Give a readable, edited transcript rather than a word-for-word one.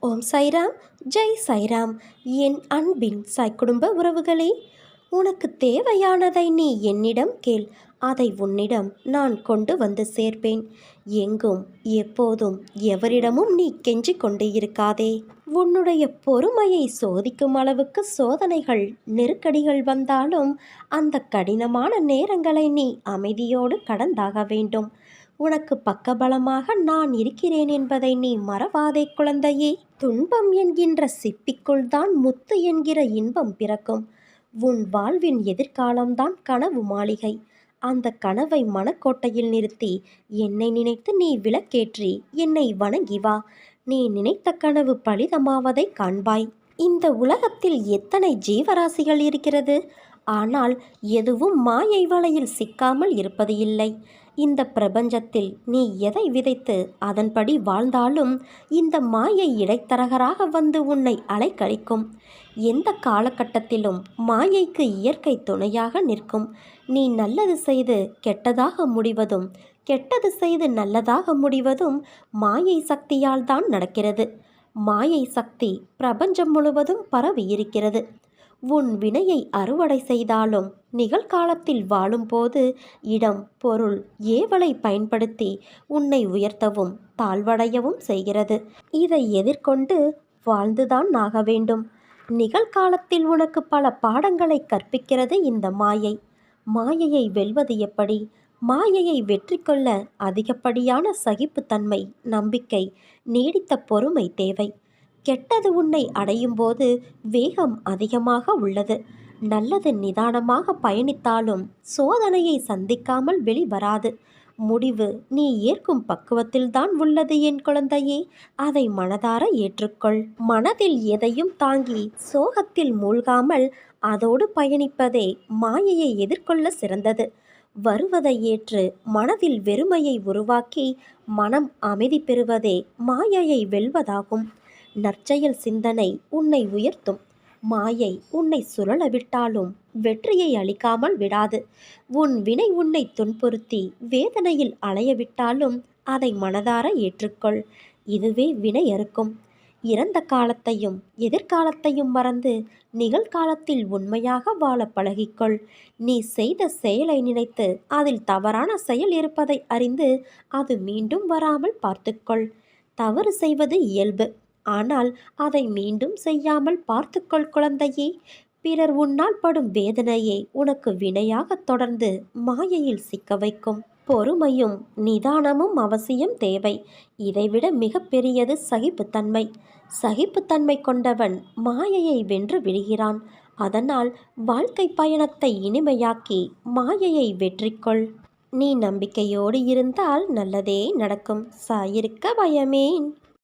ஓம் சாய்ராம். ஜெய் சாய்ராம். என் அன்பின் சாய் குடும்ப உறவுகளே, உனக்கு தேவையானதை நீ என்னிடம் கேள், அதை உன்னிடம் நான் கொண்டு வந்து சேர்ப்பேன். எங்கும் எப்போதும் எவரிடமும் நீ கெஞ்சிக் கொண்டு இருக்காதே. உன்னுடைய பொறுமையை சோதிக்கும் அளவுக்கு சோதனைகள் நெருக்கடிகள் வந்தாலும் அந்த கடினமான நேரங்களை நீ அமைதியோடு கடந்தாக வேண்டும். உனக்கு பக்கபலமாக நான் இருக்கிறேன் என்பதை நீ மறவாதே குழந்தையே. துன்பம் என்கின்ற சிப்பிக்குள் தான் முத்து என்கிற இன்பம் பிறக்கும். உன் வாழ்வின் எதிர்காலம்தான் கனவு மாளிகை. அந்த கனவை மனக்கோட்டையில் நிறுத்தி என்னை நினைத்து நீ விளக்கேற்றி என்னை வணங்கி வா. நீ நினைத்த கனவு பலிதமாவதை காண்பாய். இந்த உலகத்தில் எத்தனை ஜீவராசிகள் இருக்கிறது, ஆனால் எதுவும் மாயை வலையில் சிக்காமல் இருப்பது இல்லை. இந்த பிரபஞ்சத்தில் நீ எதை விதைத்து அதன்படி வாழ்ந்தாலும் இந்த மாயை இடைத்தரகராக வந்து உன்னை அலைக்கழிக்கும். எந்த காலகட்டத்திலும் மாயைக்கு இயற்கை துணையாக நிற்கும். நீ நல்லது செய்து கெட்டதாக முடிவதும் கெட்டது செய்து நல்லதாக முடிவதும் மாயை சக்தியால் தான் நடக்கிறது. மாயை சக்தி பிரபஞ்சம் முழுவதும் பரவி இருக்கிறது. உன் வினையை அறுவடை செய்தாலும் நிகழ்காலத்தில் வாழும்போது இடம் பொருள் ஏவலை பயன்படுத்தி உன்னை உயர்த்தவும் தாழ்வடையவும் செய்கிறது. இதை எதிர்கொண்டு வாழ்ந்துதான் ஆக வேண்டும். நிகழ்காலத்தில் உனக்கு பல பாடங்களை கற்பிக்கிறது இந்த மாயை. மாயையை வெல்வது எப்படி? மாயையை வெற்றி கொள்ள அதிகப்படியான சகிப்புத்தன்மை, நம்பிக்கை, நீடித்த பொறுமை தேவை. கெட்டது உன்னை அடையும் போது வேகம் அதிகமாக உள்ளது. நல்லது நிதானமாக பயணித்தாலும் சோதனையை சந்திக்காமல் வெளிவராது. முடிவு நீ ஏற்கும் பக்குவத்தில்தான் உள்ளது என் குழந்தையே. அதை மனதார ஏற்றுக்கொள். மனதில் எதையும் தாங்கி சோகத்தில் மூழ்காமல் அதோடு பயணிப்பதே மாயையை எதிர்கொள்ள சிறந்தது. வருவதை ஏற்று மனதில் வெறுமையை உருவாக்கி மனம் அமைதி பெறுவதே மாயையை வெல்வதாகும். நற்செயல் சிந்தனை உன்னை உயர்த்தும். மாயை உன்னை சுழலவிட்டாலும் வெற்றியை அளிக்காமல் விடாது. உன் வினை உன்னை துன்புறுத்தி வேதனையில் அலையவிட்டாலும் அதை மனதார ஏற்றுக்கொள். இதுவே வினை அறுக்கும். இறந்த காலத்தையும் எதிர்காலத்தையும் மறந்து நிகழ்காலத்தில் உண்மையாக வாழ பழகிக்கொள். நீ செய்த செயலை நினைத்து அதில் தவறான செயல் இருப்பதை அறிந்து அது மீண்டும் வராமல் பார்த்துக்கொள். தவறு செய்வது இயல்பு, ஆனால் அதை மீண்டும் செய்யாமல் பார்த்துக்கொள் குழந்தையே. பிறர் உன்னால் படும் வேதனையே உனக்கு வினையாக தொடர்ந்து மாயையில் சிக்க வைக்கும். பொறுமையும் நிதானமும் அவசியம் தேவை. இதைவிட மிக பெரியது சகிப்புத்தன்மை. சகிப்புத்தன்மை கொண்டவன் மாயையை வென்று விடுகிறான். அதனால் வாழ்க்கை பயணத்தை இனிமையாக்கி மாயையை வெற்றிக்கொள். நீ நம்பிக்கையோடு இருந்தால் நல்லதே நடக்கும். சாயிருக்க பயமேன்.